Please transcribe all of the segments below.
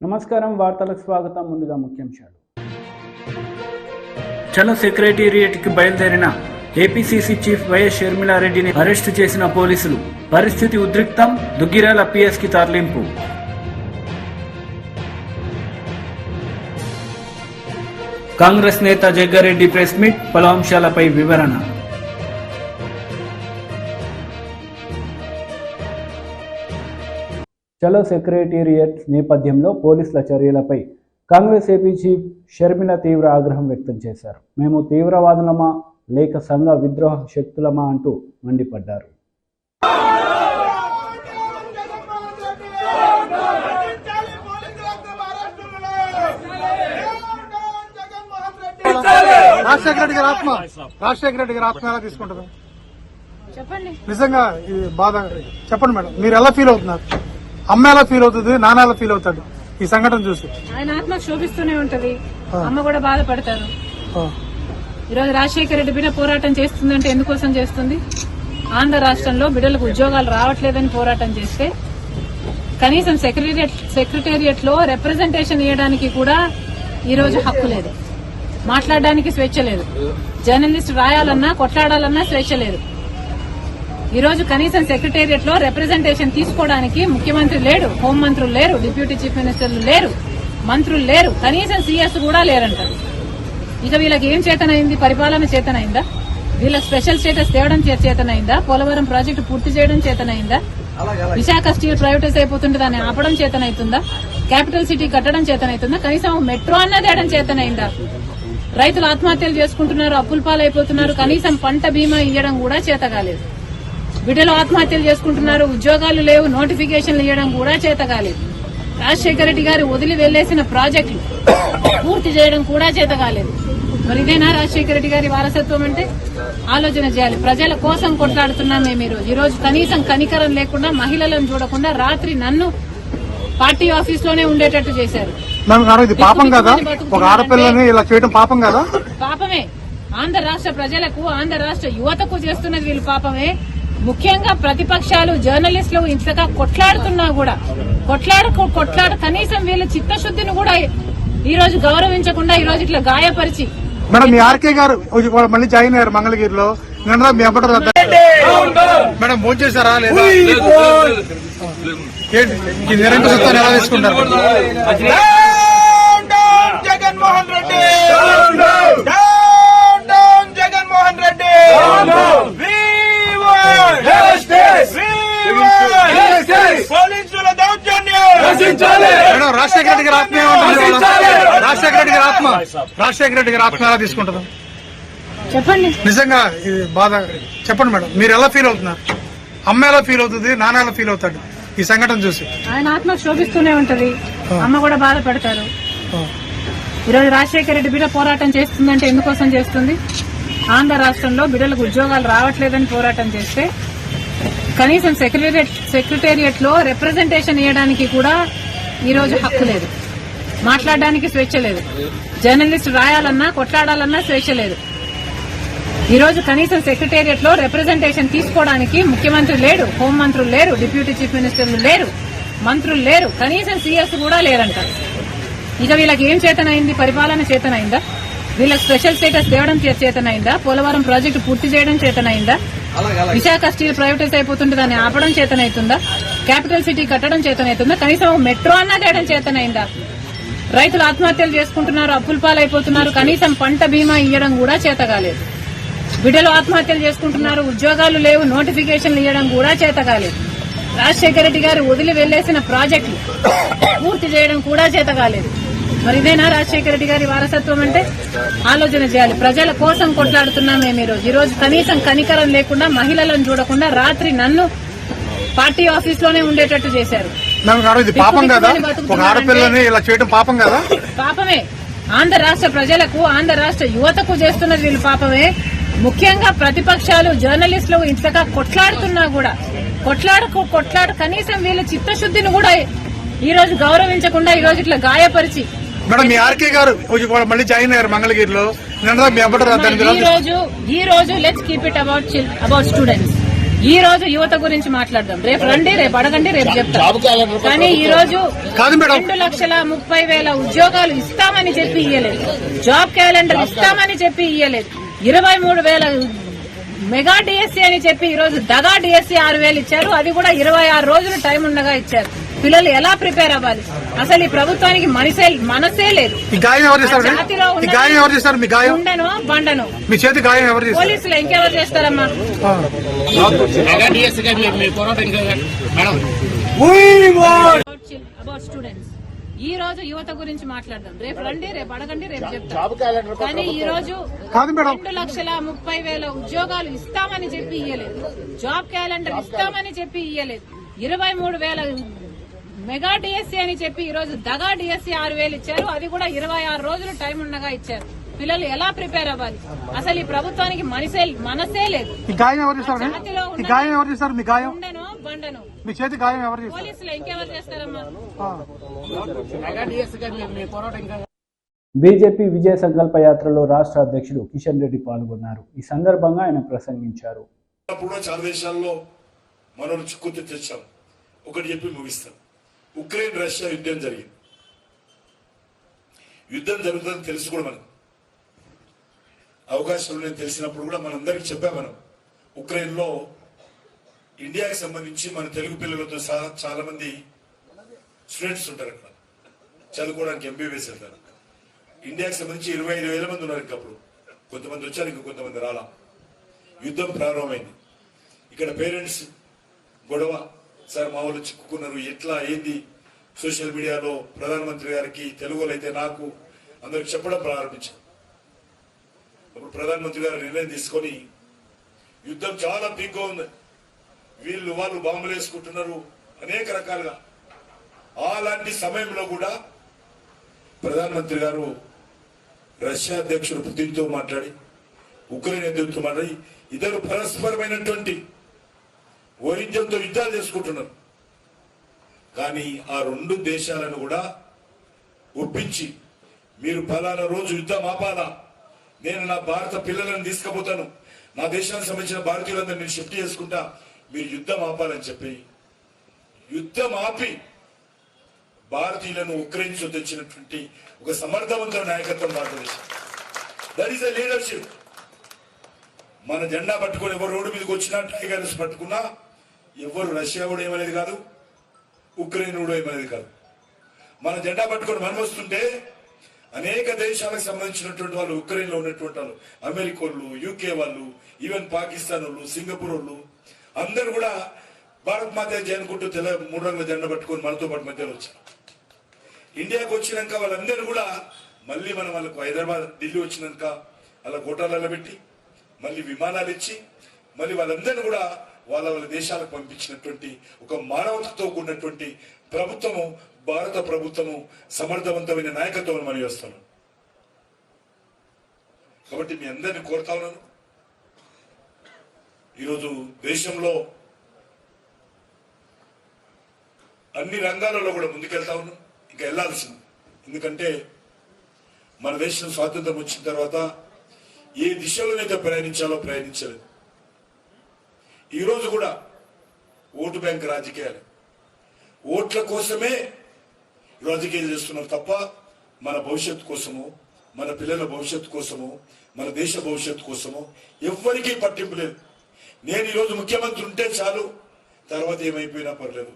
నమస్కారం, వార్తలకు స్వాగతం. ముందుగా ముఖ్యాంశాలు. చలో సెక్రటేరియట్కి బయలుదేరిన ఏపీసీసీ చీఫ్ వైఎస్ షర్మిలారెడ్డిని అరెస్టు చేసిన పోలీసులు. పరిస్థితి ఉద్రిక్తం, దుగ్గిరాల పిఎస్కి తరలింపు. కాంగ్రెస్ నేత జగ్గారెడ్డి ప్రెస్ మీట్, పలు అంశాలపై వివరణ. చలో సెక్రటేరియట్ నేపథ్యంలో పోలీసుల చర్యలపై కాంగ్రెస్ ఏపీ చీఫ్ షర్మిల తీవ్ర ఆగ్రహం వ్యక్తం చేశారు. మేము తీవ్రవాదులమా లేక సంఘ విద్రోహ శక్తులమా అంటూ మండిపడ్డారు. రాజశేఖర రెడ్డి గారి ఆత్మ ఎలా తీసుకుంటారు? నిజంగా ఇది బాధ. చెప్పండి మేడం, మీరు ఎలా ఫీల్ అవుతున్నారు? అమ్మ ఎలా ఫీల్ అవుతుంది, నాన్న ఎలా ఫీల్ అవుతాడు ఈ సంఘటన చూసి? ఆయన ఆత్మ శోభిస్తూనే ఉంటది, అమ్మ కూడా బాధపడతారు. ఈరోజు రాజశేఖర రెడ్డి బిడ్డ పోరాటం చేస్తుందంటే ఎందుకోసం చేస్తుంది? ఆంధ్ర రాష్ట్రంలో బిడ్డలకు ఉద్యోగాలు రావట్లేదని పోరాటం చేస్తే కనీసం సెక్రటేరియట్ లో రిప్రజెంటేషన్ ఇవ్వడానికి కూడా ఈ రోజు హక్కు లేదు, మాట్లాడడానికి స్వేచ్ఛ లేదు, జర్నలిస్ట్ రాయాలన్నా కొట్లాడాలన్నా స్వేచ్ఛ లేదు. ఈ రోజు కనీసం సెక్రటేరియట్ లో రిప్రజెంటేషన్ తీసుకోవడానికి ముఖ్యమంత్రి లేడు, హోంమంత్రులు లేరు, డిప్యూటీ చీఫ్ మినిస్టర్లు లేరు, మంత్రులు లేరు, కనీసం సీఎస్ కూడా లేరంటారు. ఇక వీళ్ళకి ఏం చేతనైంది? పరిపాలన చేతనైందా? వీళ్ళకి స్పెషల్ స్టేటస్ తేవడం చేతనైందా? పోలవరం ప్రాజెక్టు పూర్తి చేయడం చేతనైందా? విశాఖ స్టీల్ ప్రైవేటైజ్ అయిపోతుంటే దాన్ని ఆపడం చేతనైతుందా? క్యాపిటల్ సిటీ కట్టడం చేతనైతుందా? కనీసం మెట్రో అన్న తేయడం చేతనైందా? రైతులు ఆత్మహత్యలు చేసుకుంటున్నారు, అప్పుల పాలైపోతున్నారు, కనీసం పంట బీమా ఇవ్వడం కూడా చేత కాలేదు. బిడ్డలు ఆత్మహత్యలు చేసుకుంటున్నారు, ఉద్యోగాలు లేవు, నోటిఫికేషన్లు ఇవ్వడం కూడా చేత కాలేదు. రాజశేఖర రెడ్డి గారు వదిలి వెళ్లేసిన ప్రాజెక్టులు పూర్తి చేయడం కూడా చేత కాలేదు. మరి ఇదేనా రాజశేఖర రెడ్డి గారి వారసత్వం అంటే? ఆలోచన చేయాలి. ప్రజల కోసం కొట్లాడుతున్నాం మేము ఈ రోజు కనీసం కనికరం లేకుండా, మహిళలను చూడకుండా రాత్రి నన్ను పార్టీ ఆఫీస్ లోనే ఉండేటట్టు చేశారు. పాపం కదా? ఒక ఆడపిల్లని ఇలా చేయడం పాపం కదా? పాపమే. ఆంధ్ర రాష్ట్ర ప్రజలకు, ఆంధ్ర రాష్ట్ర యువతకు చేస్తున్నది వీళ్ళు పాపమే. ముఖ్యంగా ప్రతిపక్షాలు, జర్నలిస్టులు ఇంతగా కొట్లాడుతున్నా కూడా కొట్లాడ కనీసం వీళ్ళ చిత్తశుద్ధిని కూడా ఈ రోజు గౌరవించకుండా ఈ రోజు ఇట్లా గాయపరిచి. మేడం, మీ ఆర్కే గారు మళ్ళీ జాయిన్ అయ్యారు మంగళగిరిలో. నిన్న మీ అప్పటి మేడం ఫోన్ చేశారా లేదా? ఈ నిరంకుశత్వాన్ని ఎలా తీసుకుంటారు? జగన్మోహన్ రెడ్డి, జగన్మోహన్ రెడ్డి, పోలీసుల దౌర్జన్యం. మేడం, రాజశేఖర రెడ్డి గారి ఆత్మ రాజశేఖర రెడ్డి గారి ఆత్మ ఎలా తీసుకుంటారు? చెప్పండి. నిజంగా ఇది బాధ. చెప్పండి మేడం, మీరు ఎలా ఫీల్ అవుతున్నారు? అమ్మ ఎలా ఫీల్ అవుతుంది, నాన్న ఎలా ఫీల్ అవుతాడు ఈ సంఘటన చూసి? ఆయన ఆత్మ శోభిస్తూనే ఉంటది, అమ్మ కూడా బాధపడతారు. ఈరోజు రాజశేఖర రెడ్డి బిడ్డ పోరాటం చేస్తుందంటే ఎందుకోసం చేస్తుంది? ఆంధ్ర రాష్ట్రంలో బిడ్డలకు ఉద్యోగాలు రావట్లేదని పోరాటం చేస్తే కనీసం సెక్రటేరియట్ లో రిప్రజెంటేషన్ ఇవ్వడానికి కూడా ఈ రోజు హక్కు లేదు, మాట్లాడడానికి స్వేచ్ఛ లేదు, జర్నలిస్ట్ రాయాలన్నా కొట్లాడాలన్నా స్వేచ్ఛ లేదు. ఈ రోజు కనీసం సెక్రటేరియట్ లో రిప్రజెంటేషన్ తీసుకోవడానికి ముఖ్యమంత్రి లేడు, హోంమంత్రులు లేరు, డిప్యూటీ చీఫ్ మినిస్టర్లు లేరు, మంత్రులు లేరు, కనీసం సీఎస్ కూడా లేరంటారు. ఇక వీళ్ళకి ఏం చేతనైంది? పరిపాలన చేతనైందా? వీళ్ళకి స్పెషల్ స్టేటస్ తేవడం చేతనైందా? పోలవరం ప్రాజెక్టు పూర్తి చేయడం చేతనైందా? విశాఖ స్టీల్ ప్రైవేటైజ్ అయిపోతుంటే దాన్ని ఆపడం చేతనైతుందా? క్యాపిటల్ సిటీ కట్టడం చేతనైతుందా? కనీసం మెట్రో అన్న తేయడం చేతనైందా? రైతులు ఆత్మహత్యలు చేసుకుంటున్నారు, అప్పుల పాలైపోతున్నారు, కనీసం పంట బీమా ఇవ్వడం కూడా చేత కాలేదు. బిడ్డలు ఆత్మహత్యలు చేసుకుంటున్నారు, ఉద్యోగాలు లేవు, నోటిఫికేషన్లు ఇవ్వడం కూడా చేత కాలేదు. రాజశేఖర రెడ్డి గారు వదిలి వెళ్లేసిన ప్రాజెక్టులు పూర్తి చేయడం కూడా చేత కాలేదు. మరి ఇదేనా రాజశేఖర రెడ్డి గారి వారసత్వం అంటే? ఆలోచన చేయాలి. ప్రజల కోసం కొట్లాడుతున్నాం మేము ఈ రోజు కనీసం కనికరం లేకుండా, మహిళలను చూడకుండా రాత్రి నన్ను పార్టీ ఆఫీస్ లోనే ఉండేటట్టు చేశారు. పాపం కదా? ఒక ఆడపిల్లని ఇలా చేయడం పాపం కదా? పాపమే. ఆంధ్ర రాష్ట్ర ప్రజలకు, ఆంధ్ర రాష్ట్ర యువతకు చేస్తున్నది వీళ్ళు పాపమే. ముఖ్యంగా ప్రతిపక్షాలు, జర్నలిస్టులు ఇంతగా కొట్లాడుతున్నా కూడా కొట్లాడ కనీసం వీళ్ళ చిత్తశుద్ధిని కూడా ఈ రోజు గౌరవించకుండా ఈ రోజు ఇట్లా గాయపరిచి. మేడం, మీ ఆర్కే గారు మళ్ళీ జాయిన్ అయ్యారు మంగళగిరిలో. నిన్న మీ అప్పటి ఈ రోజు let's keep it about students. ఈ రోజు యువత గురించి మాట్లాడదాం. రేపు రండి, రేపు అడగండి, రేపు చెప్తాం. కానీ ఈ రోజు 2,30,000 ఉద్యోగాలు ఇస్తామని చెప్పి ఇయ్యలేదు. జాబ్ క్యాలెండర్ ఇస్తామని చెప్పి ఇయ్యలేదు. 23,000 మెగా డిఎస్సీ అని చెప్పి ఈ రోజు దగా డిఎస్సీ 6,000 ఇచ్చారు. అది కూడా 26 రోజులు టైం ఉండగా ఇచ్చారు. పిల్లలు ఎలా ప్రిపేర్ అవ్వాలి? అసలు ఈ ప్రభుత్వానికి మనసే లేదు. జాతిలో ఉండను బండను మీ చేతి గాయం ఎవరు చేస్తారు? పోలీసులు ఇంకెవరు చేస్తారమ్మా? About students. ఈ రోజు యువత గురించి మాట్లాడదాం. రేపు రండి, రేపు అడగండి, రేపు చెప్తాం. కానీ ఈ రోజు 2,30,000 ఉద్యోగాలు ఇస్తామని చెప్పి ఇయ్యలేదు. జాబ్ క్యాలెండర్ ఇస్తామని చెప్పి ఇయ్యలేదు. 23,000 మెగా డిఎస్సీ అని చెప్పి ఈ రోజు దగా డిఎస్సీ 6,000 ఇచ్చారు. అది కూడా 26 రోజులు టైం ఉండగా ఇచ్చారు. పిల్లలు ఎలా ప్రిపేర్ అవ్వాలి? అసలు ఈ ప్రభుత్వానికి మనసే లేదు. జాతిలో ఉండను బండను మీ చేతి గాయం ఎవరు చేస్తారు? పోలీసులు ఇంకెవరు చేస్తారమ్మా? బీజేపీ విజయ సంకల్ప యాత్రలో రాష్ట్ర అధ్యక్షుడు కిషన్ రెడ్డి పాల్గొన్నారు. ఈ సందర్భంగా ఆయన ప్రసంగించారు. చాలా దేశాల్లో మనం చిక్కుతూ తెచ్చాం. ఒకటి చెప్పి ముగిస్తాం. ఉక్రెయిన్ రష్యా యుద్ధం జరిగింది. యుద్ధం జరుగుతుందని తెలుసు కూడా మనం అవకాశం నేను తెలిసినప్పుడు కూడా మనందరికీ చెప్పాం. మనం ఉక్రెయిన్ లో ఇండియాకి సంబంధించి మన తెలుగు పిల్లలతో సహా చాలా మంది స్టూడెంట్స్ ఉంటారు. అక్కడ చదువుకోవడానికి ఎంబీబీఎస్ వెళ్తారు. ఇండియాకి సంబంధించి 25,000 మంది ఉన్నారు. ఇంకప్పుడు కొంతమంది వచ్చారు, ఇంకా కొంతమంది రాలా. యుద్ధం ప్రారంభమైంది. ఇక్కడ పేరెంట్స్ గొడవ, సార్ మా వాళ్ళు చిక్కుకున్నారు, ఎట్లా ఏంది? సోషల్ మీడియాలో ప్రధానమంత్రి గారికి, తెలుగులో అయితే నాకు, అందరికి చెప్పడం ప్రారంభించారు. అప్పుడు ప్రధానమంత్రి గారు నిర్ణయం తీసుకొని యుద్ధం చాలా పీక్గా ఉంది, వాళ్ళు బాంబులు వేసుకుంటున్నారు అనేక రకాలుగా. అలాంటి సమయంలో కూడా ప్రధానమంత్రి గారు రష్యా అధ్యక్షుడు పుతిన్తో మాట్లాడి, ఉక్రెయిన్ అధ్యక్షుడితో మాట్లాడి, ఇద్దరు పరస్పరమైనటువంటి వైద్యంతో యుద్ధాలు చేసుకుంటున్నారు. కానీ ఆ రెండు దేశాలను కూడా ఒప్పించి, మీరు ఫలానా రోజు యుద్ధం ఆపాలా, నేను నా భారత పిల్లలను తీసుకుపోతాను, నా దేశానికి సంబంధించిన భారతీయులందరూ నేను షిఫ్ట్ చేసుకుంటా, మీరు యుద్ధం ఆపాలని చెప్పి యుద్ధం ఆపి భారతీయులను ఉక్రెయిన్ తెచ్చినటువంటి ఒక సమర్థవంతమైన నాయకత్వం భారతదేశం. That is the leadership. మన జెండా పట్టుకొని ఎవరు రోడ్డు మీదకి వచ్చినా, టైగర్స్ పట్టుకున్నా, ఎవరు రష్యా కూడా ఏమనేది కాదు, ఉక్రెయిన్ కూడా ఏమనేది కాదు. మన జెండా పట్టుకొని మనం వస్తుంటే అనేక దేశాలకు సంబంధించినటువంటి వాళ్ళు, ఉక్రెయిన్ లో ఉన్నటువంటి వాళ్ళు, అమెరికా వాళ్ళు, యూకే వాళ్ళు, ఈవెన్ పాకిస్తాన్ వాళ్ళు, సింగపూర్ వాళ్ళు అందరూ కూడా భారత్ మాత జయనుకుంటూ 3 రంగుల జెండా పట్టుకొని మనతో పాటు మధ్యలో వచ్చారు. ఇండియాకు వచ్చినాక వాళ్ళందరూ కూడా మళ్ళీ మనం వాళ్ళకు హైదరాబాద్, ఢిల్లీ వచ్చినాక అలా గోటాలలో పెట్టి, మళ్ళీ విమానాలు ఇచ్చి, మళ్ళీ వాళ్ళందరూ కూడా వాళ్ళ దేశాలకు పంపించినటువంటి ఒక మానవతతో కూడినటువంటి ప్రభుత్వము భారత ప్రభుత్వము, సమర్థవంతమైన నాయకత్వం మనం చేస్తాం. కాబట్టి మీ అందరినీ కోరుతా ఉన్నాను, ఈరోజు దేశంలో అన్ని రంగాలలో కూడా ముందుకెళ్తా ఉన్నాం, ఇంకా వెళ్లాల్సింది. ఎందుకంటే మన దేశం స్వాతంత్రం వచ్చిన తర్వాత ఏ దిశలోనైతే ప్రయాణించాలో ప్రయాణించలేదు. ఈరోజు కూడా ఓటు బ్యాంక్ రాజకీయాలు, ఓట్ల కోసమే రాజకీయాలు చేస్తున్నారు తప్ప మన భవిష్యత్తు కోసము, మన పిల్లల భవిష్యత్తు కోసము, మన దేశ భవిష్యత్తు కోసము ఎవ్వరికీ పట్టింపు లేదు. నేను ఈరోజు ముఖ్యమంత్రి ఉంటే చాలు, తర్వాత ఏమైపోయినా పర్లేదు.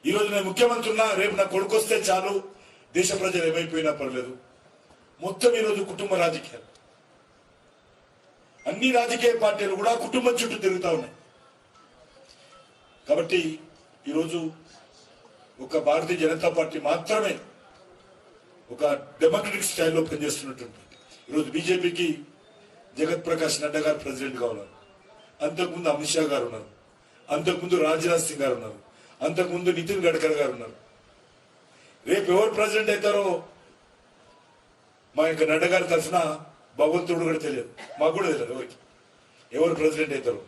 ఈరోజు నేను ముఖ్యమంత్రి ఉన్నా, రేపు నా కొడుకు వస్తే చాలు, దేశ ప్రజలు ఏమైపోయినా పర్లేదు. మొత్తం ఈరోజు కుటుంబ రాజకీయాలు, అన్ని రాజకీయ పార్టీలు కూడా కుటుంబం చుట్టూ తిరుగుతా ఉన్నాయి. కాబట్టి ఈరోజు ఒక భారతీయ జనతా పార్టీ మాత్రమే ఒక డెమోక్రటిక్ స్టైల్లో పనిచేస్తున్నటువంటి, ఈరోజు బీజేపీకి జగత్ ప్రకాష్ నడ్డా గారు ప్రెసిడెంట్ గా ఉన్నారు, అంతకుముందు అమిత్ షా గారు ఉన్నారు, అంతకుముందు రాజ్నాథ్ సింగ్ గారు ఉన్నారు, అంతకుముందు నితిన్ గడ్కరీ గారు ఉన్నారు. రేపు ఎవరు ప్రెసిడెంట్ అవుతారో మా యొక్క నడ్డా గారి తరఫున భగవంతుడు కూడా తెలియదు, మాకు కూడా తెలియదు ఎవరికి ఎవరు ప్రెసిడెంట్ అవుతారు.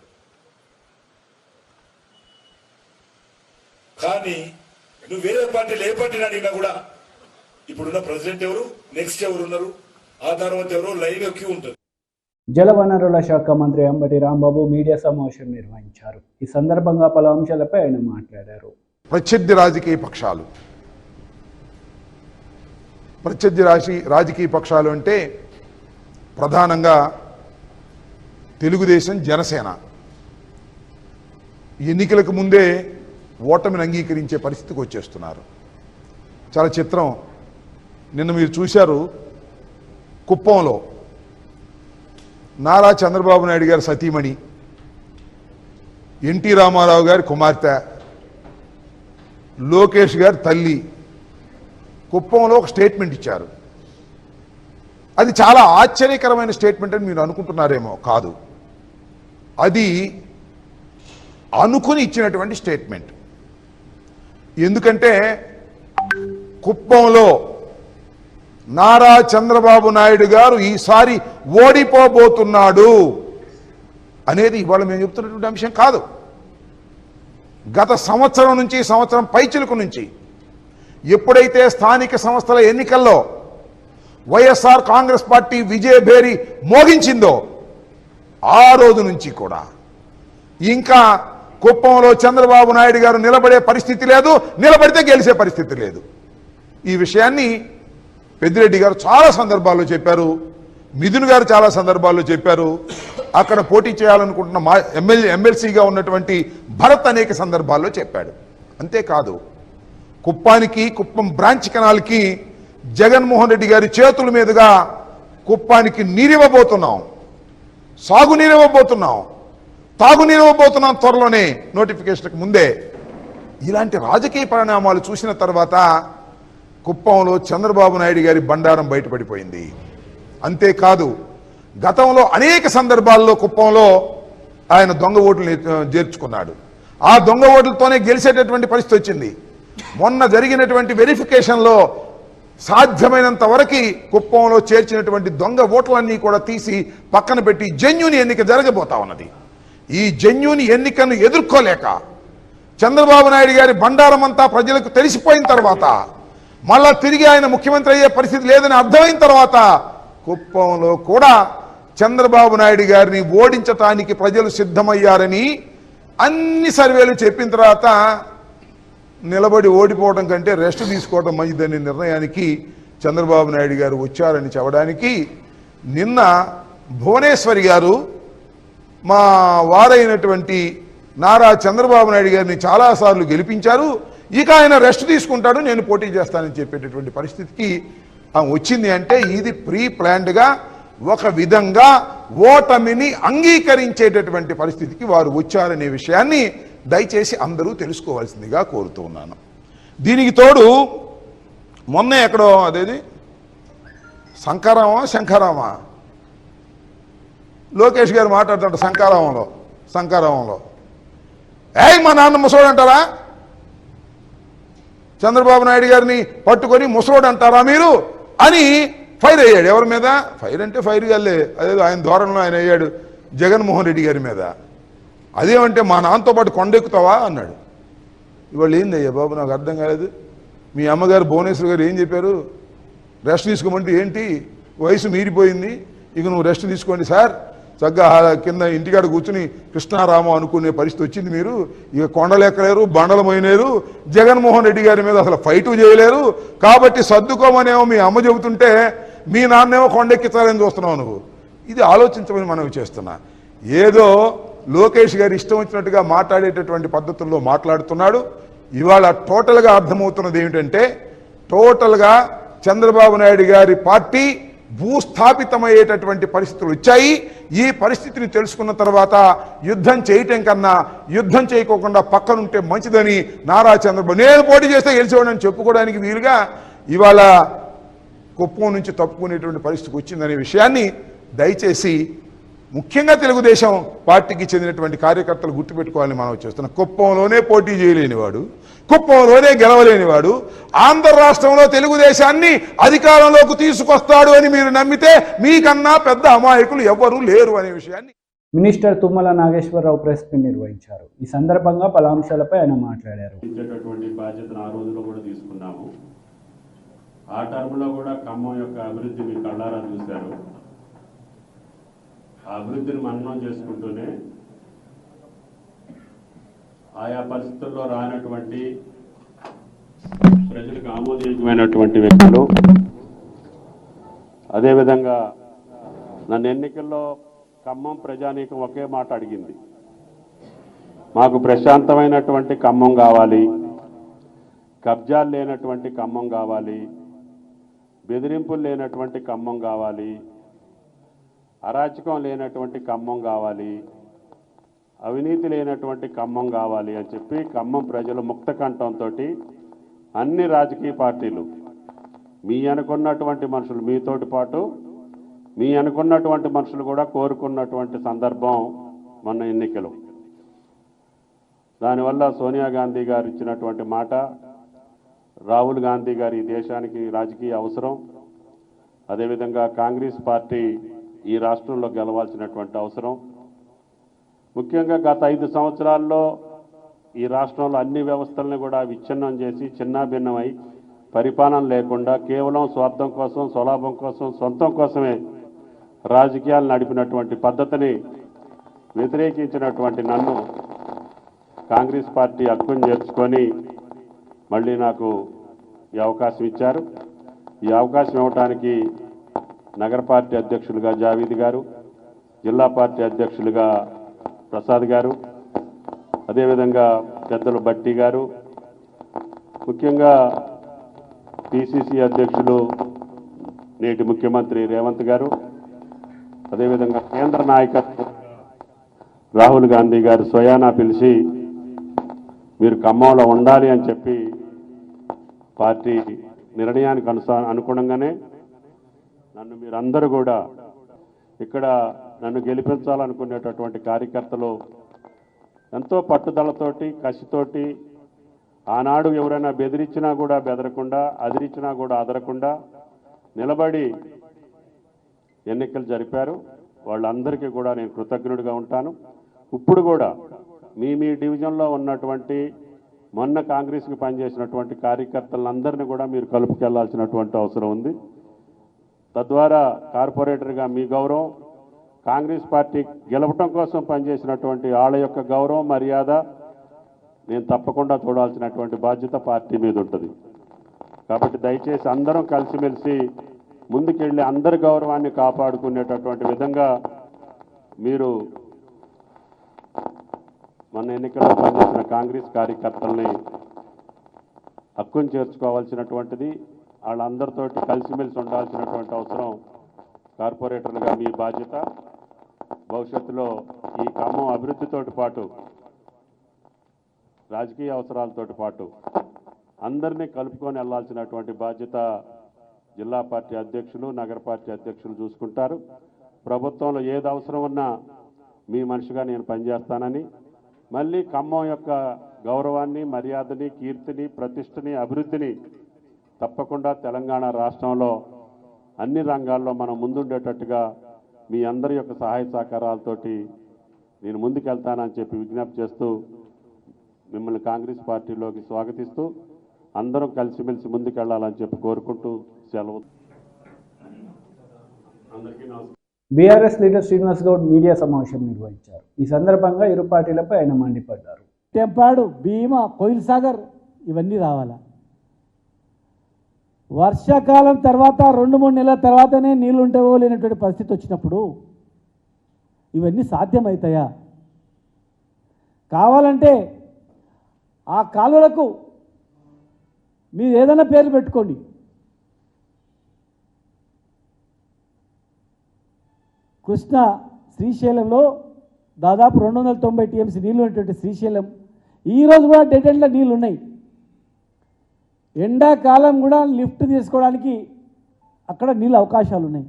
కానీ నువ్వు వేరే పార్టీలు ఏ పార్టీని అడిగినా కూడా ఇప్పుడున్న ప్రెసిడెంట్ ఎవరు, నెక్స్ట్ ఎవరు ఉన్నారు, ఆ తర్వాత ఎవరు, లైన్ క్యూ ఉంటుంది. జలవనరుల శాఖ మంత్రి అంబటి రాంబాబు మీడియా సమావేశం నిర్వహించారు. ఈ సందర్భంగా పలు అంశాలపై ఆయన మాట్లాడారు. ప్రత్యర్థి రాజకీయ పక్షాలు అంటే ప్రధానంగా తెలుగుదేశం, జనసేన ఎన్నికలకు ముందే ఓటమిని అంగీకరించే పరిస్థితికి వచ్చేస్తున్నారు. చాలా చిత్రం. నిన్న మీరు చూశారు, కుప్పంలో నారా చంద్రబాబు నాయుడు గారి సతీమణి, ఎన్టీ రామారావు గారి కుమార్తె, లోకేష్ గారి తల్లి కుప్పంలో ఒక స్టేట్మెంట్ ఇచ్చారు. అది చాలా ఆశ్చర్యకరమైన స్టేట్మెంట్ అని మీరు అనుకుంటున్నారేమో. కాదు, అది అనుకుని ఇచ్చినటువంటి స్టేట్మెంట్. ఎందుకంటే కుప్పంలో నారా చంద్రబాబు నాయుడు గారు ఈసారి ఓడిపోబోతున్నాడు అనేది ఇవాళ మేము చెప్తున్నటువంటి అంశం కాదు. గత సంవత్సరం నుంచి, సంవత్సరం పైచిలుకు నుంచి ఎప్పుడైతే స్థానిక సంస్థల ఎన్నికల్లో వైఎస్ఆర్ కాంగ్రెస్ పార్టీ విజయభేరి మోగించిందో ఆ రోజు నుంచి కూడా ఇంకా కుప్పంలో చంద్రబాబు నాయుడు గారు నిలబడే పరిస్థితి లేదు, నిలబడితే గెలిచే పరిస్థితి లేదు. ఈ విషయాన్ని పెద్దిరెడ్డి గారు చాలా సందర్భాల్లో చెప్పారు, మిథున్ గారు చాలా సందర్భాల్లో చెప్పారు. అక్కడ పోటీ చేయాలనుకుంటున్న ఎమ్మెల్సీగా ఉన్నటువంటి భరత్ అనేక సందర్భాల్లో చెప్పాడు. అంతేకాదు, కుప్పం బ్రాంచ్ కెనాల్కి జగన్మోహన్ రెడ్డి గారి చేతుల మీదుగా కుప్పానికి నీరివ్వబోతున్నాం, సాగునీరివ్వబోతున్నాం, తాగునీరివ్వబోతున్నాం త్వరలోనే, నోటిఫికేషన్కి ముందే. ఇలాంటి రాజకీయ పరిణామాలు చూసిన తర్వాత కుప్పంలో చంద్రబాబు నాయుడు గారి బండారం బయటపడిపోయింది. అంతేకాదు, గతంలో అనేక సందర్భాల్లో కుప్పంలో ఆయన దొంగ ఓట్లను చేర్చుకున్నాడు. ఆ దొంగ ఓట్లతోనే గెలిచేటటువంటి పరిస్థితి వచ్చింది. మొన్న జరిగినటువంటి వెరిఫికేషన్లో సాధ్యమైనంత వరకు కుప్పంలో చేర్చినటువంటి దొంగ ఓట్లన్నీ కూడా తీసి పక్కన పెట్టి జెన్యూన్ ఎన్నిక జరగబోతా ఉన్నది. ఈ జెన్యూన్ ఎన్నికను ఎదుర్కోలేక చంద్రబాబు నాయుడు గారి బండారం అంతా ప్రజలకు తెలిసిపోయిన తర్వాత, మళ్ళా తిరిగి ఆయన ముఖ్యమంత్రి అయ్యే పరిస్థితి లేదని అర్థమైన తర్వాత కుప్పంలో కూడా చంద్రబాబు నాయుడు గారిని ఓడించటానికి ప్రజలు సిద్ధమయ్యారని అన్ని సర్వేలు చెప్పిన తర్వాత నిలబడి ఓడిపోవడం కంటే రెస్ట్ తీసుకోవడం మంచిదనే నిర్ణయానికి చంద్రబాబు నాయుడు గారు వచ్చారని చెప్పడానికి నిన్న భువనేశ్వరి గారు మా వారైనటువంటి నారా చంద్రబాబు నాయుడు గారిని చాలాసార్లు గెలిపించారు, ఇక ఆయన రెస్ట్ తీసుకుంటాడు, నేను పోటీ చేస్తానని చెప్పేటటువంటి పరిస్థితికి వచ్చింది. అంటే ఇది ప్రీ ప్లాన్డ్గా ఒక విధంగా ఓటమిని అంగీకరించేటటువంటి పరిస్థితికి వారు వచ్చారనే విషయాన్ని దయచేసి అందరూ తెలుసుకోవాల్సిందిగా కోరుతూ ఉన్నాను. దీనికి తోడు మొన్న ఎక్కడో అదేది శంఖారామా లోకేష్ గారు మాట్లాడుతుంట శంఖారామంలో మా నాన్న ముసలోడు అంటారా, చంద్రబాబు నాయుడు గారిని పట్టుకొని ముసలోడు అంటారా మీరు అని ఫైర్ అయ్యాడు. ఎవరి మీద ఫైర్ అంటే ఫైర్ గాలే, అదేదో ఆయన ధోరణిలో ఆయన అయ్యాడు జగన్మోహన్ రెడ్డి గారి మీద. అదేమంటే మా నాన్నతో పాటు కొండెక్కుతావా అన్నాడు. ఇవాళ ఏందయ్యా బాబు, నాకు అర్థం కాలేదు. మీ అమ్మగారు భువనేశ్వర్ గారు ఏం చెప్పారు, రెస్ట్ తీసుకోమంటే ఏంటి, వయసు మీరిపోయింది, ఇక నువ్వు రెస్ట్ తీసుకోండి సార్, చక్కగా కింద ఇంటికాడ కూర్చుని కృష్ణారామం అనుకునే పరిస్థితి వచ్చింది. మీరు ఇక కొండలు ఎక్కలేరు, బండలు మోయలేరు, జగన్మోహన్ రెడ్డి గారి మీద అసలు ఫైటు చేయలేరు, కాబట్టి సర్దుకోమనేమో మీ అమ్మ చెబుతుంటే మీ నాన్నేమో కొండెక్కించాలని చూస్తున్నావు నువ్వు. ఇది ఆలోచించమని మనవి చేస్తున్నా. ఏదో లోకేష్ గారు ఇష్టం వచ్చినట్టుగా మాట్లాడేటటువంటి పద్ధతుల్లో మాట్లాడుతున్నాడు. ఇవాళ టోటల్గా అర్థమవుతున్నది ఏమిటంటే, టోటల్గా చంద్రబాబు నాయుడు గారి పార్టీ భూస్థాపితమయ్యేటటువంటి పరిస్థితులు వచ్చాయి. ఈ పరిస్థితిని తెలుసుకున్న తర్వాత యుద్ధం చేయటం కన్నా యుద్ధం చేయకోకుండా పక్కనుంటే మంచిదని నారా చంద్రబాబు నేను పోటీ చేస్తే గెలిచేవాడని చెప్పుకోవడానికి వీలుగా ఇవాళ కుప్పం నుంచి తప్పుకునేటువంటి పరిస్థితికి వచ్చిందనే విషయాన్ని దయచేసి ముఖ్యంగా తెలుగుదేశం పార్టీకి చెందినటువంటి కార్యకర్తలు గుర్తుపెట్టుకోవాలని మనం చేస్తున్నాం. కుప్పంలోనే పోటీ చేయలేనివాడు, కుప్పంలోనే గెలవలేనివాడు ఆంధ్ర రాష్ట్రంలో తెలుగుదేశాన్ని అధికారంలోకి తీసుకొస్తాడు అని మీరు నమ్మితే మీకన్నా పెద్ద అమాయకులు ఎవరూ లేరు అనే విషయాన్ని minister Tummala Nageswara Rao press meet నిర్వహించారు. ఈ సందర్భంగా పలు అంశాలపై ఆయన మాట్లాడారు. బాధ్యతను ఆ రోజులో కూడా తీసుకున్నాము. ఆ టర్మ్లో కూడా ఖమ్మం యొక్క అభివృద్ధి మీరు కళ్ళారా చూశారు. ఆ అభివృద్ధిని మననం చేసుకుంటూనే ఆయా పరిస్థితుల్లో రానటువంటి ప్రజలకు ఆమోదయోగ్యమైనటువంటి వ్యక్తులు, అదేవిధంగా నన్ను ఎన్నికల్లో ఖమ్మం ప్రజానీకం ఒకే మాట అడిగింది, మాకు ప్రశాంతమైనటువంటి ఖమ్మం కావాలి, కబ్జాలు లేనటువంటి ఖమ్మం కావాలి, బెదిరింపులు లేనటువంటి ఖమ్మం కావాలి, అరాచకం లేనటువంటి ఖమ్మం కావాలి, అవినీతి లేనటువంటి ఖమ్మం కావాలి అని చెప్పి ఖమ్మం ప్రజలు ముక్త కంఠంతో అన్ని రాజకీయ పార్టీలు, మీ అనుకున్నటువంటి మనుషులు, మీతోటి పాటు మీ అనుకున్నటువంటి మనుషులు కూడా కోరుకున్నటువంటి సందర్భం మొన్న ఎన్నికలు. దానివల్ల సోనియా గాంధీ గారు ఇచ్చినటువంటి మాట, రాహుల్ గాంధీ గారి ఈ దేశానికి రాజకీయ అవసరం, అదేవిధంగా కాంగ్రెస్ పార్టీ ఈ రాష్ట్రంలో గెలవాల్సినటువంటి అవసరం. ముఖ్యంగా గత 5 సంవత్సరాల్లో ఈ రాష్ట్రంలో అన్ని వ్యవస్థలను కూడా విచ్ఛిన్నం చేసి చిన్నాభిన్నమై పరిపాలన లేకుండా కేవలం స్వార్థం కోసం, స్వలాభం కోసం, సొంతం కోసమే రాజకీయాలు నడిపినటువంటి పద్ధతిని వ్యతిరేకించినటువంటి నన్ను కాంగ్రెస్ పార్టీ హక్కును చేర్చుకొని మళ్ళీ నాకు ఈ అవకాశం ఇచ్చారు. ఈ అవకాశం ఇవ్వడానికి నగర పార్టీ అధ్యక్షులుగా జావీద్ గారు, జిల్లా పార్టీ అధ్యక్షులుగా ప్రసాద్ గారు, అదేవిధంగా పెద్దలు బట్టి గారు, ముఖ్యంగా పిసిసి అధ్యక్షులు నేటి ముఖ్యమంత్రి రేవంత్ గారు, అదేవిధంగా కేంద్ర నాయకత్వం రాహుల్ గాంధీ గారు స్వయానా పిలిచి మీరు ఖమ్మంలో ఉండాలి అని చెప్పి పార్టీ నిర్ణయానికి అనుగుణంగానే నన్ను మీరందరూ కూడా ఇక్కడ నన్ను గెలిపించాలనుకునేటటువంటి కార్యకర్తలు ఎంతో పట్టుదలతోటి, కసితోటి, ఆనాడు ఎవరైనా బెదిరించినా కూడా బెదరకుండా, అదిరించినా కూడా అదరకుండా నిలబడి ఎన్నికలు జరిపారు. వాళ్ళందరికీ కూడా నేను కృతజ్ఞుడిగా ఉంటాను. ఇప్పుడు కూడా మీ డివిజన్లో ఉన్నటువంటి మొన్న కాంగ్రెస్కి పనిచేసినటువంటి కార్యకర్తలందరినీ కూడా మీరు కలుపుకెళ్లాల్సినటువంటి అవసరం ఉంది. తద్వారా కార్పొరేటర్గా మీ గౌరవం, కాంగ్రెస్ పార్టీ గెలవటం కోసం పనిచేసినటువంటి వాళ్ళ యొక్క గౌరవం, మర్యాద నేను తప్పకుండా చూడాల్సినటువంటి బాధ్యత పార్టీ మీద ఉంటుంది. కాబట్టి దయచేసి అందరం కలిసిమెలిసి ముందుకెళ్ళి అందరి గౌరవాన్ని కాపాడుకునేటటువంటి విధంగా మీరు మన ఎన్నికల్లో పనిచేసిన కాంగ్రెస్ కార్యకర్తల్ని హక్కును చేర్చుకోవాల్సినటువంటిది, వాళ్ళందరితోటి కలిసిమెలిసి ఉండాల్సినటువంటి అవసరం కార్పొరేటర్లుగా మీ బాధ్యత. భవిష్యత్తులో ఈ ఖమ్మం అభివృద్ధితోటి పాటు, రాజకీయ అవసరాలతోటి పాటు అందరినీ కలుపుకొని వెళ్లాల్సినటువంటి బాధ్యత జిల్లా పార్టీ అధ్యక్షులు, నగర పార్టీ అధ్యక్షులు చూసుకుంటారు. ప్రభుత్వంలో ఏది అవసరం ఉన్నా మీ మనిషిగా నేను పనిచేస్తానని, మళ్ళీ ఖమ్మం యొక్క గౌరవాన్ని, మర్యాదని, కీర్తిని, ప్రతిష్టని, అభివృద్ధిని తప్పకుండా తెలంగాణ రాష్ట్రంలో అన్ని రంగాల్లో మనం ముందుండేటట్టుగా మీ అందరి యొక్క సహాయ సహకారాలతోటి నేను ముందుకెళ్తానని చెప్పి విజ్ఞప్తి చేస్తూ మిమ్మల్ని కాంగ్రెస్ పార్టీలోకి స్వాగతిస్తూ అందరం కలిసిమెలిసి ముందుకెళ్లాలని చెప్పి కోరుకుంటూ సెలవు. అందరికీ నమస్కారం. BRS leader Srinivas Goud media సమావేశం నిర్వహించారు. ఈ సందర్భంగా ఇరు పార్టీలపై ఆయన మండిపడ్డారు. టెంపాడు, భీమా, కోయిల్ సాగర్ ఇవన్నీ రావాలా? వర్షాకాలం తర్వాత 2-3 నెలల తర్వాతనే నీళ్ళు ఉంటావో లేనటువంటి పరిస్థితి వచ్చినప్పుడు ఇవన్నీ సాధ్యమవుతాయా? కావాలంటే ఆ కాలువలకు మీరు ఏదైనా పేరు పెట్టుకోండి. కృష్ణా శ్రీశైలంలో దాదాపు 290 టీఎంసీ నీళ్ళు ఉన్నటువంటి శ్రీశైలం ఈరోజు కూడా డెడ్ ఎండ్లో నీళ్ళు ఉన్నాయి. ఎండాకాలం కూడా లిఫ్ట్ తీసుకోవడానికి అక్కడ నీళ్ళు అవకాశాలు ఉన్నాయి.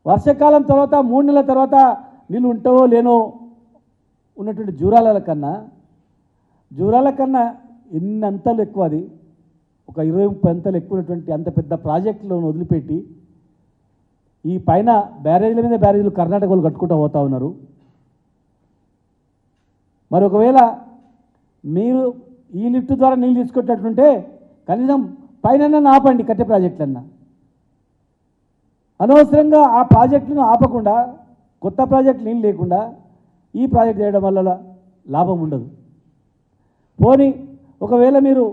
వర్షాకాలం తర్వాత 3 నెలల తర్వాత నీళ్ళు ఉంటావో లేనో ఉన్నటువంటి జూరాల కన్నా ఎన్ని అంతలు ఎక్కువ, అది ఒక 20-30 అంతలు ఎక్కువ ఉన్నటువంటి అంత పెద్ద ప్రాజెక్టులను వదిలిపెట్టి ఈ పైన బ్యారేజీల మీద బ్యారేజీలు కర్ణాటకలో కట్టుకుంటూ పోతా ఉన్నారు. మరి ఒకవేళ మీరు ఈ లిఫ్ట్ ద్వారా నీళ్ళు తీసుకొచ్చేటట్లుంటే కనీసం పైన ఆపండి, కట్టే ప్రాజెక్టులన్నా. అనవసరంగా ఆ ప్రాజెక్టును ఆపకుండా కొత్త ప్రాజెక్టులు ఏం లేకుండా ఈ ప్రాజెక్ట్ చేయడం వల్ల లాభం ఉండదు. పోనీ ఒకవేళ మీరు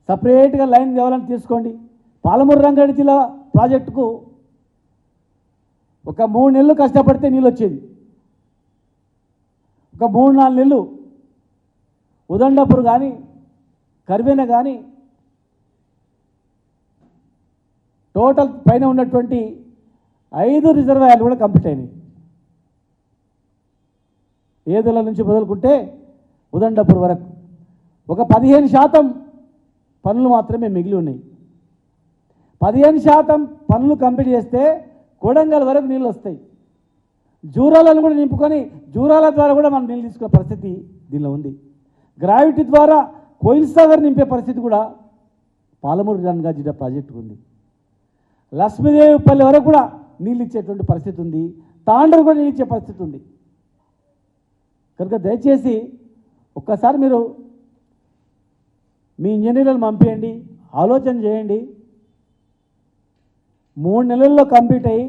సపరేట్గా లైన్ తేవాలని తీసుకోండి. పాలమూరు రంగారెడ్డి జిల్లా ప్రాజెక్టుకు ఒక 3 నెలలు కష్టపడితే నీళ్ళు వచ్చేది. ఒక 3-4 నెలలు ఉదండపూర్ కానీ కరివేన కానీ టోటల్ పైన ఉన్నటువంటి 5 రిజర్వాయర్లు కూడా కంప్లీట్ అయినాయి. ఏదుల నుంచి మొదలుకుంటే ఉదండపూర్ వరకు ఒక 15% పనులు మాత్రమే మిగిలి ఉన్నాయి. 15% పనులు కంప్లీట్ చేస్తే కొడంగల్ వరకు నీళ్ళు వస్తాయి. జూరాలను కూడా నింపుకొని జూరాల ద్వారా కూడా మనం నీళ్ళు తీసుకునే పరిస్థితి దీనిలో ఉంది. గ్రావిటీ ద్వారా కోయిల్ సాగర్ నింపే పరిస్థితి కూడా పాలమూరు రంగారెడ్డి జిల్లా ప్రాజెక్టు ఉంది. లక్ష్మీదేవిపల్లి వరకు కూడా నీళ్ళు ఇచ్చేటువంటి పరిస్థితి ఉంది. తాండూరు కూడా నీళ్ళు ఇచ్చే పరిస్థితి ఉంది. కనుక దయచేసి ఒక్కసారి మీరు మీ ఇంజనీర్లను పంపేయండి, ఆలోచన చేయండి. 3 నెలల్లో కంప్లీట్ అయ్యి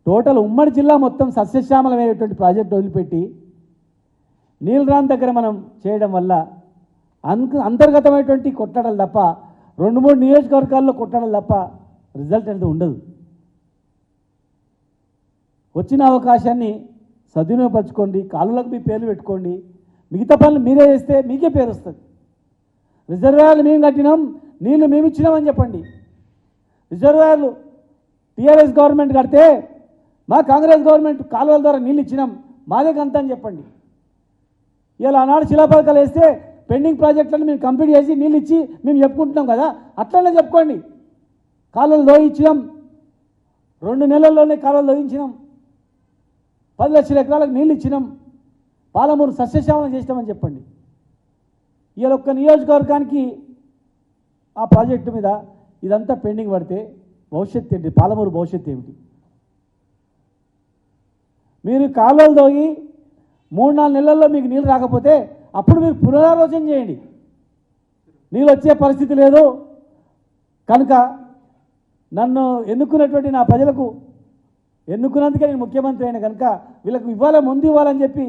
టోటల్ ఉమ్మడి జిల్లా మొత్తం సస్యశ్యామలమైనటువంటి ప్రాజెక్టు వదిలిపెట్టి నీలరాన్ దగ్గర మనం చేయడం వల్ల అంతర్గతమైనటువంటి కొట్టడాలు తప్ప 2-3 నియోజకవర్గాల్లో కొట్టడాలు తప్ప రిజల్ట్ అనేది ఉండదు. వచ్చిన అవకాశాన్ని సద్వినియోగపరచుకోండి. కాలువలకు మీ పేర్లు పెట్టుకోండి. మిగతా పనులు మీరే చేస్తే మీకే పేరు వస్తుంది. రిజర్వాయర్లు మేము కట్టినాం, నీళ్లు మేము ఇచ్చినామని చెప్పండి. రిజర్వాయర్లు టీఆర్ఎస్ గవర్నమెంట్ కడితే మా కాంగ్రెస్ గవర్నమెంట్ కాలువల ద్వారా నీళ్ళు ఇచ్చినాం, మాదే కంత అని చెప్పండి. ఇలా ఆనాడు శిలాపథకాలు వేస్తే పెండింగ్ ప్రాజెక్టులను మేము కంప్లీట్ చేసి నీళ్ళు ఇచ్చి మేము చెప్పుకుంటున్నాం కదా, అట్లనే చెప్పుకోండి. కాలువలు దోయించినాం, 2 నెలల్లోనే కాలువలు దోయించినాం, 10 లక్షల ఎకరాలకు నీళ్ళు ఇచ్చినాం, పాలమూరు సస్యశ్యామలం చేసినామని చెప్పండి. ఇలా ఒక్క నియోజకవర్గానికి ఆ ప్రాజెక్టు మీద ఇదంతా పెండింగ్ పడితే భవిష్యత్తు ఏంటి? పాలమూరు భవిష్యత్తు ఏమిటి? మీరు కాలువలు దోగి 3-4 నెలల్లో మీకు నీళ్ళు రాకపోతే అప్పుడు మీరు పునరాలోచన చేయండి. నీళ్ళు వచ్చే పరిస్థితి లేదు కనుక నన్ను ఎన్నుకున్నటువంటి నా ప్రజలకు ఎన్నుకున్నందుకే నేను ముఖ్యమంత్రి అయిన కనుక వీళ్ళకు ఇవ్వాలి, ముందు ఇవ్వాలని చెప్పి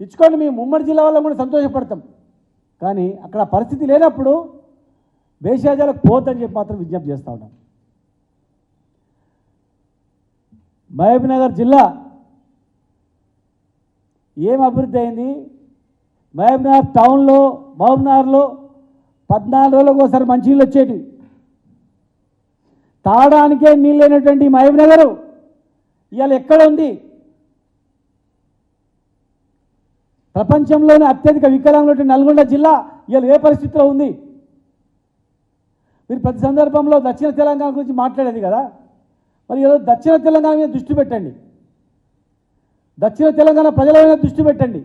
ఇచ్చుకోండి. మేము ఉమ్మడి జిల్లా వాళ్ళం కూడా సంతోషపడతాం. కానీ అక్కడ పరిస్థితి లేనప్పుడు బేషాజాలకు పోద్దని చెప్పి మాత్రం విజ్ఞప్తి చేస్తూ ఉన్నాం. మహబూబ్నగర్ జిల్లా ఏం అభివృద్ధి అయింది? మహబూబ్నగర్ టౌన్లో మహబూబ్నగర్లో 14 రోజులకు ఒకసారి మంచినీళ్ళు వచ్చేటివి. తాగడానికే నీళ్ళు లేనటువంటి మహబూబ్నగర్ ఇవాళ ఎక్కడ ఉంది? ప్రపంచంలోనే అత్యధిక వికలాంగుల నల్గొండ జిల్లా ఇవాళ ఏ పరిస్థితిలో ఉంది? మీరు ప్రతి సందర్భంలో దక్షిణ తెలంగాణ గురించి మాట్లాడేది కదా, మరి ఈరోజు దక్షిణ తెలంగాణ మీద దృష్టి పెట్టండి. దక్షిణ తెలంగాణ ప్రజల మీద దృష్టి పెట్టండి.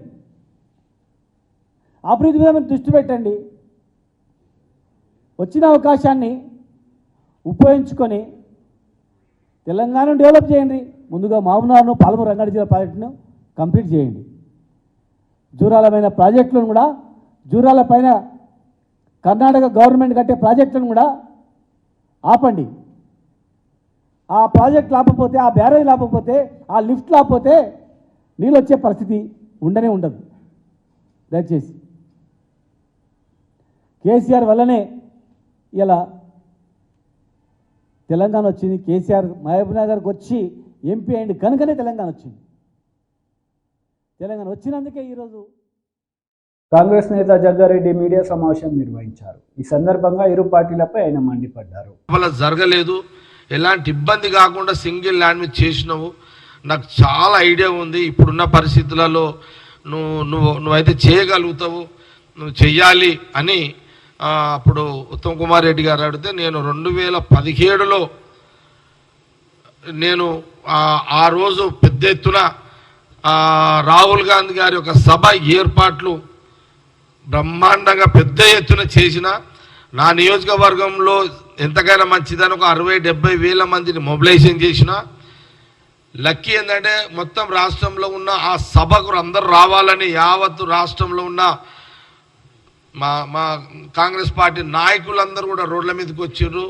అభివృద్ధి మీద మీరు దృష్టి పెట్టండి. వచ్చిన అవకాశాన్ని ఉపయోగించుకొని తెలంగాణను డెవలప్ చేయండి. ముందుగా మహబూబ్నగర్ను పాలమూరు రంగారెడ్డి జిల్లా ప్రాజెక్టును కంప్లీట్ చేయండి. జూరాలమైన ప్రాజెక్టులను కూడా, జూరాల పైన కర్ణాటక గవర్నమెంట్ కట్టే ప్రాజెక్టులను కూడా ఆపండి. ఆ ప్రాజెక్ట్ లేకపోతే, ఆ బ్యారేజ్ లేకపోతే, ఆ లిఫ్ట్ లేకపోతే నీళ్ళు వచ్చే పరిస్థితి ఉండనే ఉండదు. దయచేసి కేసీఆర్ వల్లనే ఇలా తెలంగాణ వచ్చింది. కేసీఆర్ మహబూబ్నగర్కి వచ్చి ఎంపీ అయింది కనుకనే తెలంగాణ వచ్చింది. తెలంగాణ వచ్చినందుకే ఈరోజు కాంగ్రెస్ నేత జగ్గారెడ్డి మీడియా సమావేశం నిర్వహించారు. ఈ సందర్భంగా ఇరు పార్టీలపై ఆయన మండిపడ్డారు. వల్ల జరగలేదు, ఎలాంటి ఇబ్బంది కాకుండా సింగిల్ ల్యాండ్ మీద చేసినావు. నాకు చాలా ఐడియా ఉంది. ఇప్పుడున్న పరిస్థితులలో నువ్వైతే చేయగలుగుతావు, నువ్వు చెయ్యాలి అని అప్పుడు ఉత్తమ్ కుమార్ రెడ్డి గారు అడిగితే నేను 2017లో నేను ఆ రోజు పెద్ద ఎత్తున రాహుల్ గాంధీ గారి యొక్క సభ ఏర్పాట్లు బ్రహ్మాండంగా పెద్ద ఎత్తున చేసిన, నా నియోజకవర్గంలో ఎంతకైనా మంచిదని ఒక 60-70 వేల మందిని మొబిలైజేషన్ చేసిన. లక్కీ ఏంటంటే మొత్తం రాష్ట్రంలో ఉన్న ఆ సభకు అందరూ రావాలని యావత్తు రాష్ట్రంలో ఉన్న మా కాంగ్రెస్ పార్టీ నాయకులందరూ కూడా రోడ్ల మీదకి వచ్చారు.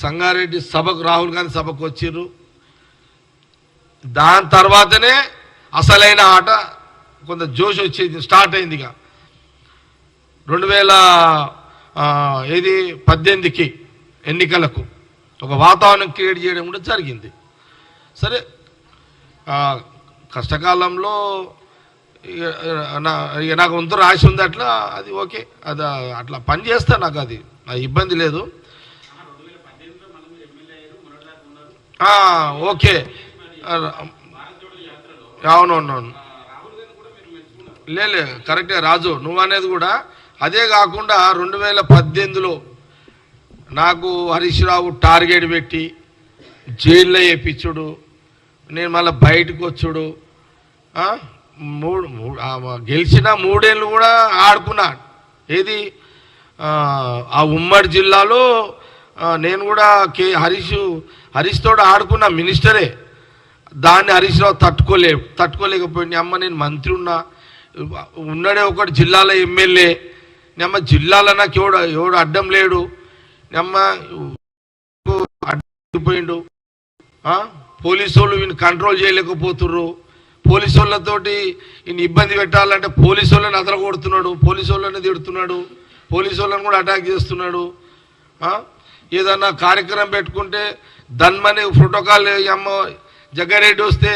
సంగారెడ్డి సభకు రాహుల్ గాంధీ సభకు వచ్చిర్రు. దాని తర్వాతనే అసలైన ఆట కొంత జోష్ వచ్చేది స్టార్ట్ అయింది. ఇక 2018కి ఎన్నికలకు ఒక వాతావరణం క్రియేట్ చేయడం కూడా జరిగింది. సరే, కష్టకాలంలో నాకు వంతు రాసి ఉంది అట్లా, అది ఓకే, అది అట్లా పని చేస్తా, నాకు అది ఇబ్బంది లేదు. ఓకే, అవునవునవును, లే కరెక్టే రాజు, నువ్వు అనేది కూడా. అదే కాకుండా 2018లో నాకు హరీష్ రావు టార్గెట్ పెట్టి జైల్లో వేయించుడు, నేను మళ్ళీ బయటకు వచ్చుడు, గెలిచిన 3 ఏళ్ళు కూడా ఆడుకున్నా. ఏది ఆ ఉమ్మడి జిల్లాలో నేను కూడా హరీష్ తోడు ఆడుకున్నా, మినిస్టరే. దాన్ని హరీష్ రావు తట్టుకోలేకపోయింది. అమ్మ నేను మంత్రి ఉన్నాడే ఒకటి జిల్లాలో ఎమ్మెల్యే, అమ్మ జిల్లాలో నాకు ఎవడు అడ్డం లేడు, అమ్మ అడ్డిపోయిండు, పోలీసు వాళ్ళు వీని కంట్రోల్ చేయలేకపోతుర్రు, పోలీసు వాళ్ళతోటి ఈయన ఇబ్బంది పెట్టాలంటే పోలీసు వాళ్ళని అదలగొడుతున్నాడు, పోలీసు వాళ్ళని తిడుతున్నాడు, పోలీసు వాళ్ళని కూడా అటాక్ చేస్తున్నాడు. ఏదన్నా కార్యక్రమం పెట్టుకుంటే ధన్మని ప్రోటోకాల్ అమ్మ జగ్గారెడ్డి వస్తే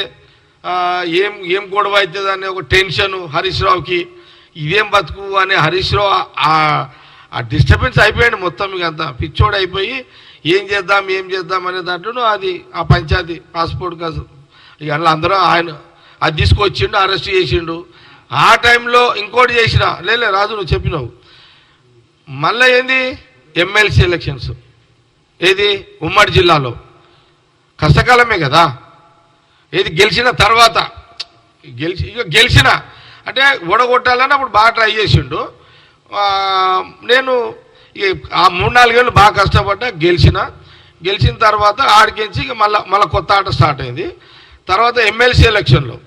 ఏం గొడవ అవుతుంది అనే ఒక టెన్షన్ హరీష్ రావుకి. ఇదేం బతుకు అనే హరీష్ రావు ఆ డిస్టర్బెన్స్ అయిపోయాడు మొత్తం. ఇక అంతా పిచ్చోడు అయిపోయి ఏం చేద్దాం అనే దాంట్లో అది ఆ పంచాయతీ పాస్పోర్ట్ కాదు ఇక అందులో అందరూ ఆయన అది తీసుకొచ్చిండు, అరెస్ట్ చేసిండు. ఆ టైంలో ఇంకోటి చేసిన లేలే రాజు, నువ్వు చెప్పినావు. మళ్ళీ ఏంది ఎమ్మెల్సీ ఎలక్షన్స్, ఏది ఉమ్మడి జిల్లాలో కష్టకాలమే కదా. ఏది గెలిచిన తర్వాత గెలిచిన అంటే ఓడగొట్టాలని అప్పుడు బాగా ట్రై చేసిండు. నేను ఆ 3-4 ఏళ్ళు బాగా కష్టపడ్డా, గెలిచిన తర్వాత ఆడికించి ఇక మళ్ళీ కొత్త ఆట స్టార్ట్ అయింది. తర్వాత ఎమ్మెల్సీ ఎలక్షన్లో,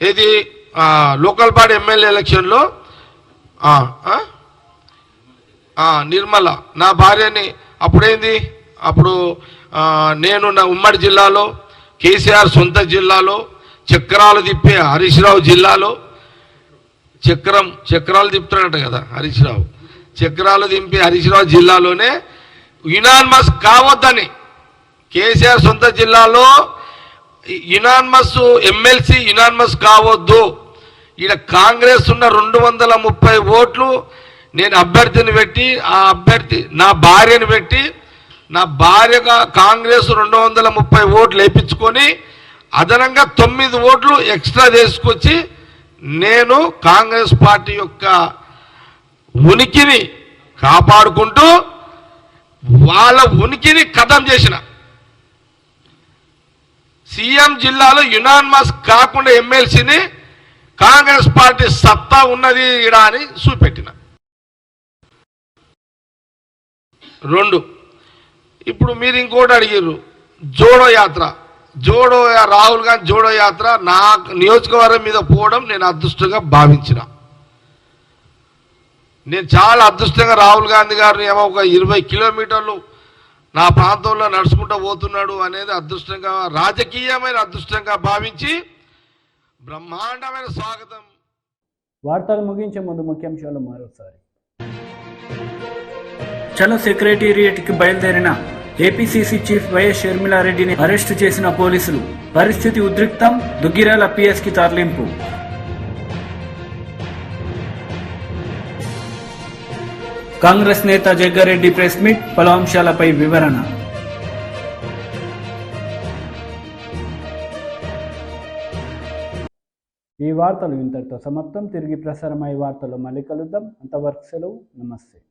ఏది లోకల్ బాడీ ఎమ్మెల్యే ఎలక్షన్లో నిర్మల నా భార్యని అప్పుడు నేను నా ఉమ్మడి జిల్లాలో, కేసీఆర్ సొంత జిల్లాలో, చక్రాలు తిప్పే హరీష్ రావు జిల్లాలో, చక్రాలు తిప్పుతాడంట కదా హరీష్ రావు, చక్రాలు దింపే హరీష్ రావు జిల్లాలోనే యునానిమస్ కావద్దని, కేసీఆర్ సొంత జిల్లాలో యునానిమస్ ఎమ్మెల్సీ యునానిమస్ కావద్దు, ఈడ కాంగ్రెస్ ఉన్న 230 ఓట్లు నేను అభ్యర్థిని పెట్టి, ఆ అభ్యర్థి నా భార్యను పెట్టి, నా భార్యగా కాంగ్రెస్ 230 ఓట్లు వేయించుకొని అదనంగా 9 ఓట్లు ఎక్స్ట్రా తీసుకొచ్చి నేను కాంగ్రెస్ పార్టీ యొక్క ఉనికిని కాపాడుకుంటూ వాళ్ళ ఉనికిని ఖతం చేసిన. సీఎం జిల్లాలో యునానిమస్ కాకుండా ఎమ్మెల్సీని కాంగ్రెస్ పార్టీ సత్తా ఉన్నది ఇడా అని చూపెట్టిన. 2 ఇప్పుడు మీరు ఇంకోటి అడిగారు, రాహుల్ గాంధీ జోడో యాత్ర నా నియోజకవర్గం మీద పోవడం నేను అదృష్టంగా భావించిన. నేను చాలా అదృష్టంగా రాహుల్ గాంధీ గారిని ఏమో ఒక 20 కిలోమీటర్లు నా ప్రాంతంలో నడుచుకుంటూ పోతున్నాడు అనేది అదృష్టంగా, రాజకీయమైన అదృష్టంగా భావించి బ్రహ్మాండమైన స్వాగతం. వార్తలు ముగించే ముందు ముఖ్యాంశాలు మరోసారి. చలో సెక్రటేరియట్ కి బయలుదేరిన ఏపీసీసీ చీఫ్ వైఎస్ షర్మిలారెడ్డిని అరెస్టు చేసిన పోలీసులు. పరిస్థితి ఉద్రిక్తం, దుగ్గిరాల పిఎస్ కి తరలింపు. కాంగ్రెస్ నేత జగ్గారెడ్డి ప్రెస్ మీట్, పలు అంశాలపై వివరణ. ఈ వార్తలు ఇంతటితో సమాప్తం. తిరిగి ప్రసారమయ్యే వార్తలు మళ్ళీ కలుద్దాం. అంతవరకు సెలవు, నమస్తే.